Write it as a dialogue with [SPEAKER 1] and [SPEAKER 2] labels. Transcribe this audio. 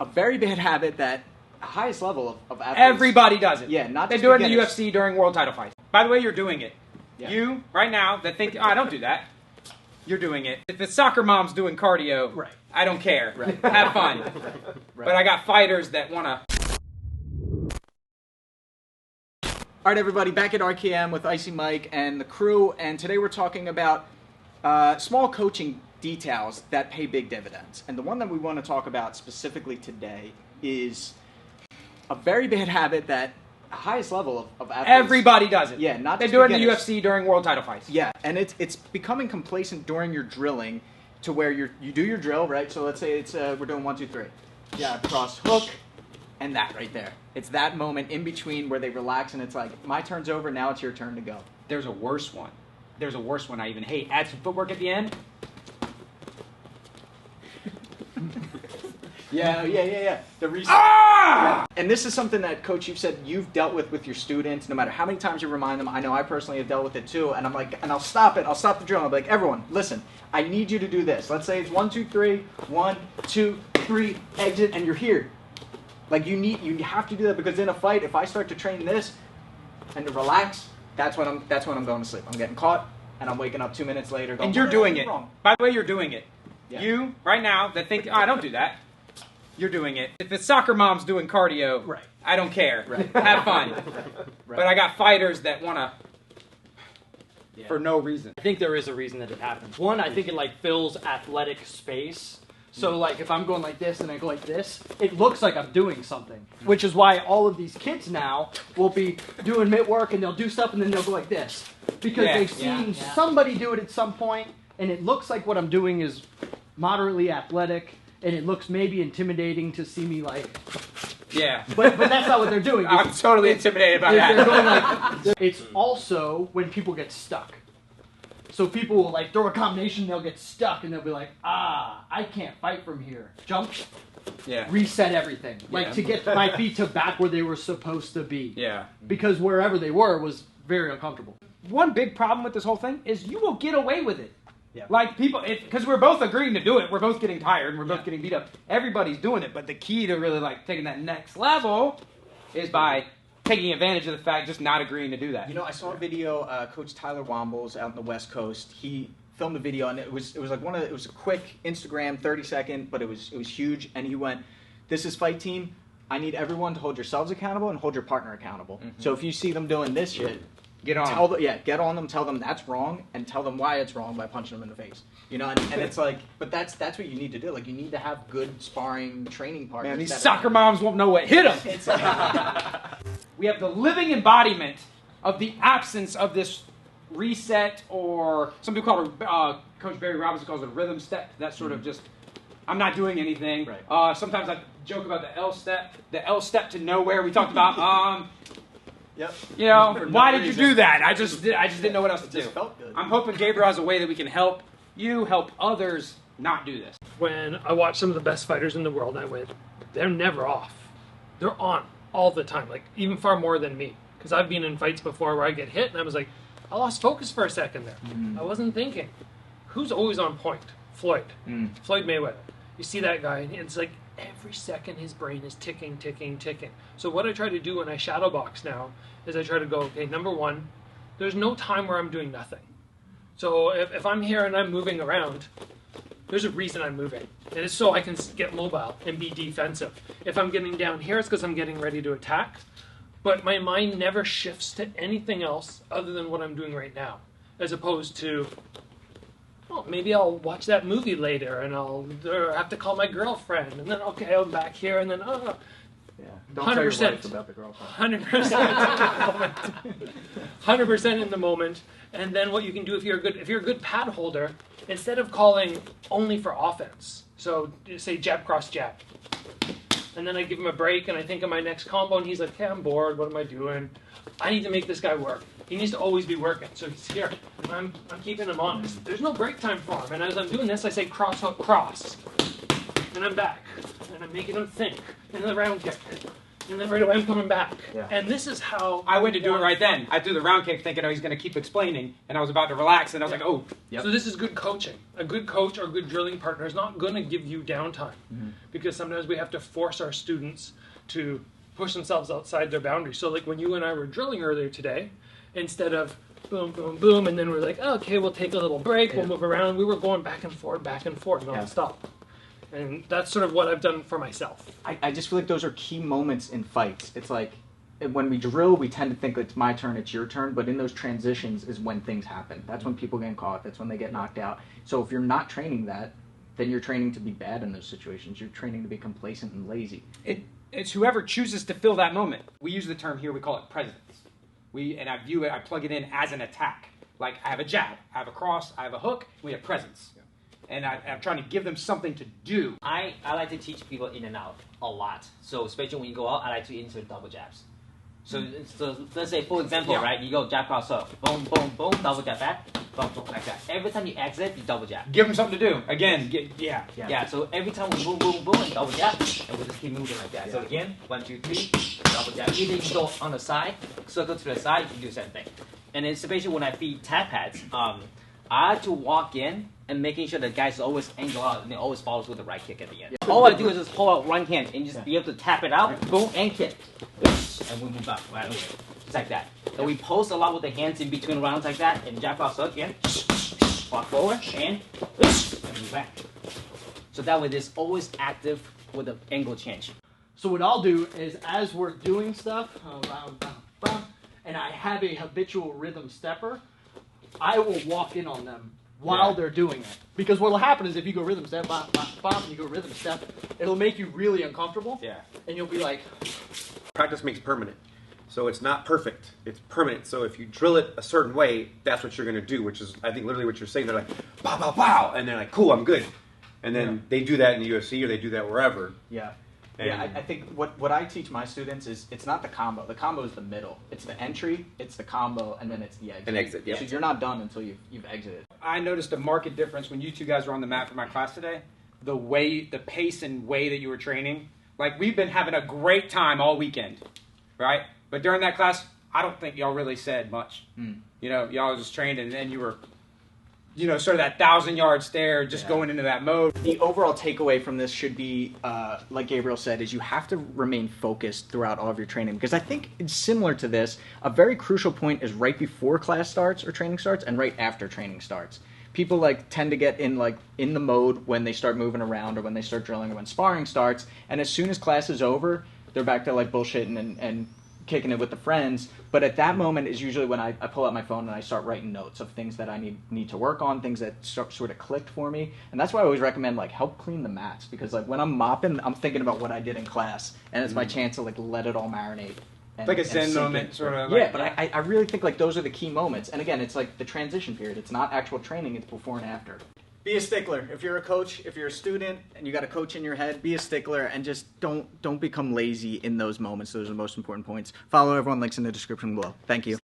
[SPEAKER 1] a very bad habit that highest level of athletes.
[SPEAKER 2] Everybody does it.
[SPEAKER 1] Yeah, not
[SPEAKER 2] they
[SPEAKER 1] just
[SPEAKER 2] do it in the
[SPEAKER 1] beginners.
[SPEAKER 2] UFC during world title fights. By the way, you're doing it.
[SPEAKER 1] Yeah.
[SPEAKER 2] You right now that think, oh, I don't do that. You're doing it. If it's soccer moms doing cardio,
[SPEAKER 1] right.
[SPEAKER 2] I don't care.
[SPEAKER 1] Right.
[SPEAKER 2] Have fun.
[SPEAKER 1] Right.
[SPEAKER 2] But I got fighters that want to.
[SPEAKER 1] All right, everybody, back at RKM with Icy Mike and the crew, and today we're talking about small coaching details that pay big dividends. And the one that we want to talk about specifically today is a very bad habit that highest level of athletes.
[SPEAKER 2] Everybody does it.
[SPEAKER 1] Yeah, not
[SPEAKER 2] they
[SPEAKER 1] just
[SPEAKER 2] do it in the
[SPEAKER 1] beginners.
[SPEAKER 2] UFC during world title fights.
[SPEAKER 1] Yeah, and it's becoming complacent during your drilling to where you do your drill, right? So let's say it's we're doing 1, 2, 3. Yeah, cross hook, and that right there. It's that moment in between where they relax and it's like, my turn's over, now it's your turn to go.
[SPEAKER 2] There's a worse one. There's a worse one I even hate. Add some footwork at the end.
[SPEAKER 1] Yeah. The reset.
[SPEAKER 2] Ah!
[SPEAKER 1] And this is something that, Coach, you've said you've dealt with your students, no matter how many times you remind them. I know I personally have dealt with it too. And I'm like, and I'll stop it. I'll stop the drill. I'll be like, everyone, listen, I need you to do this. Let's say it's 1, 2, 3, 1, 2, 3, exit, and you're here. Like you have to do that because in a fight, if I start to train this and to relax, that's when I'm going to sleep. I'm getting caught and I'm waking up 2 minutes later. Going,
[SPEAKER 2] And you're doing it.
[SPEAKER 1] Wrong?
[SPEAKER 2] By the way, you're doing it.
[SPEAKER 1] Yeah.
[SPEAKER 2] You right now that think, oh, I don't do that. You're doing it. If it's soccer moms doing cardio,
[SPEAKER 1] right.
[SPEAKER 2] I don't care.
[SPEAKER 1] Right.
[SPEAKER 2] Have fun.
[SPEAKER 1] Right.
[SPEAKER 2] But I got fighters that want to, for no reason.
[SPEAKER 3] I think there is a reason that it happens. One, I think it like fills athletic space. So like if I'm going like this and I go like this, it looks like I'm doing something. Which is why all of these kids now will be doing mitt work and they'll do stuff and then they'll go like this. Because they've seen somebody do it at some point and it looks like what I'm doing is moderately athletic and it looks maybe intimidating to see me like...
[SPEAKER 2] Yeah.
[SPEAKER 3] But that's not what they're doing.
[SPEAKER 2] I'm totally intimidated by that.
[SPEAKER 3] They're going like, it's also when people get stuck. So people will like throw a combination, they'll get stuck, and they'll be like, I can't fight from here. Jump, reset everything. Like to get my feet to back where they were supposed to be.
[SPEAKER 2] Yeah.
[SPEAKER 3] Because wherever they were was very uncomfortable.
[SPEAKER 2] One big problem with this whole thing is you will get away with it.
[SPEAKER 3] Yeah.
[SPEAKER 2] Like people, because we're both agreeing to do it, we're both getting tired, and we're both getting beat up. Everybody's doing it, but the key to really like taking that next level is by taking advantage of the fact, just not agreeing to do that.
[SPEAKER 1] You know, I saw a video. Coach Tyler Wombles out in the West Coast. He filmed a video, and it was like it was a quick Instagram 30-second, but it was huge. And he went, "This is fight team. I need everyone to hold yourselves accountable and hold your partner accountable. Mm-hmm. So if you see them doing this shit, get on them. Get on them. Tell them that's wrong, and tell them why it's wrong by punching them in the face. You know, and it's like, but that's what you need to do. Like you need to have good sparring training partners.
[SPEAKER 2] Man, these soccer moms won't know what hit them. We have the living embodiment of the absence of this reset, or some people call it, Coach Barry Robinson calls it a rhythm step. That sort of just, I'm not doing anything.
[SPEAKER 1] Right.
[SPEAKER 2] Sometimes I joke about the L step to nowhere. We talked about.
[SPEAKER 1] Yep.
[SPEAKER 2] You know, why did you do that? I just didn't know what else to do.
[SPEAKER 1] It just felt good.
[SPEAKER 2] I'm hoping Gabriel has a way that we can help you help others not do this.
[SPEAKER 4] When I watched some of the best fighters in the world, I went, they're never off. They're on all the time, like even far more than me. Because I've been in fights before where I get hit and I was like, I lost focus for a second there. I wasn't thinking. Who's always on point? Floyd. Floyd Mayweather. You see that guy, and it's like every second his brain is ticking, ticking, ticking. So what I try to do when I shadow box now is I try to go, okay, number one, there's no time where I'm doing nothing. So if I'm here and I'm moving around, there's a reason I'm moving. And it's so I can get mobile and be defensive. If I'm getting down here, it's because I'm getting ready to attack. But my mind never shifts to anything else other than what I'm doing right now. As opposed to, well, maybe I'll watch that movie later and I'll have to call my girlfriend. And then, okay, I'm back here and then,
[SPEAKER 1] Yeah. Don't
[SPEAKER 4] 100%.
[SPEAKER 1] tell your wife about the girlfriend.
[SPEAKER 4] 100% 100% in the moment. And then what you can do if you're a good pad holder, instead of calling only for offense, so say jab cross jab, and then I give him a break and I think of my next combo and he's like, hey, I'm bored, what am I doing? I need to make this guy work. He needs to always be working. So he's here and I'm keeping him honest. There's no break time for him. And as I'm doing this, I say cross hook cross. And I'm back. And I'm making him think. And the round kick. and then right away I'm coming back.
[SPEAKER 1] Yeah.
[SPEAKER 4] And this is how
[SPEAKER 2] I went to do it right then. I threw the round kick thinking, oh, he's going to keep explaining, and I was about to relax, and I was like, oh.
[SPEAKER 1] Yep.
[SPEAKER 4] So this is good coaching. A good coach or a good drilling partner is not going to give you downtime, because sometimes we have to force our students to push themselves outside their boundaries. So like when you and I were drilling earlier today, instead of boom, boom, boom, and then we're like, oh, okay, we'll take a little break, we'll move around. We were going back and forth nonstop. And that's sort of what I've done for myself.
[SPEAKER 1] I just feel like those are key moments in fights. It's like when we drill, we tend to think it's my turn, it's your turn, but in those transitions is when things happen. That's when people get caught. That's when they get knocked out. So if you're not training that, then you're training to be bad in those situations. You're training to be complacent and lazy.
[SPEAKER 2] It's whoever chooses to fill that moment. We use the term here, we call it presence. I view it, I plug it in as an attack. Like I have a jab, I have a cross, I have a hook, we have presence. And I'm trying to give them something to do.
[SPEAKER 5] I like to teach people in and out a lot. So especially when you go out, I like to insert double jabs. So let's say, for example, right, you go jab, cross, hook, boom, boom, boom, double jab back, boom, boom, like that. Every time you exit, you double jab.
[SPEAKER 2] Give them something to do. Again,
[SPEAKER 5] Yeah, so every time we boom, boom, boom, and double jab, and we'll just keep moving like that. So again, 1, 2, 3, double jab. Either you go on the side, circle to the side, you do the same thing. And then especially when I feed tap pads, I like to walk in and making sure the guys always angle out and they always follows with the right kick at the end. All I do is just hold out one hand and just be able to tap it out, boom, and kick. And we move up right away. Just like that. So we post a lot with the hands in between rounds like that, and jab cross hook again. Walk forward and move back. So that way it's always active with the angle change.
[SPEAKER 3] So what I'll do is, as we're doing stuff, and I have a habitual rhythm stepper, I will walk in on them while they're doing it. Because what will happen is if you go rhythm step, and you go rhythm step, it'll make you really uncomfortable.
[SPEAKER 2] Yeah.
[SPEAKER 3] And you'll be like...
[SPEAKER 6] Practice makes permanent. So it's not perfect. It's permanent. So if you drill it a certain way, that's what you're going to do, which is, I think, literally what you're saying. They're like, pow, pow, pow. And they're like, cool, I'm good. And then they do that in the UFC or they do that wherever.
[SPEAKER 1] Yeah.
[SPEAKER 6] And
[SPEAKER 1] I think what I teach my students is it's not the combo. The combo is the middle. It's the entry, it's the combo, and then it's the exit.
[SPEAKER 6] An exit, yeah.
[SPEAKER 1] So you're not done until you've exited.
[SPEAKER 2] I noticed a marked difference when you two guys were on the mat for my class today. The pace and way that you were training. Like, we've been having a great time all weekend, right? But during that class, I don't think y'all really said much. You know, y'all just trained and then you were, sort of that 1,000-yard stare, just going into that mode.
[SPEAKER 1] The overall takeaway from this should be, like Gabriel said, is you have to remain focused throughout all of your training. Because I think it's similar to this. A very crucial point is right before class starts or training starts and right after training starts. People tend to get in the mode when they start moving around or when they start drilling or when sparring starts. And as soon as class is over, they're back to bullshitting and kicking it with the friends. But at that moment is usually when I pull out my phone and I start writing notes of things that I need to work on, things that sort of clicked for me. And that's why I always recommend help clean the mats, because when I'm mopping, I'm thinking about what I did in class, and it's my chance to let it all marinate.
[SPEAKER 2] It's like a zen moment, sort of.
[SPEAKER 1] Yeah, but I really think those are the key moments. And again, it's the transition period. It's not actual training, it's before and after. Be a stickler. If you're a coach, if you're a student, and you got a coach in your head, be a stickler and just don't become lazy in those moments. Those are the most important points. Follow everyone, links in the description below. Thank you.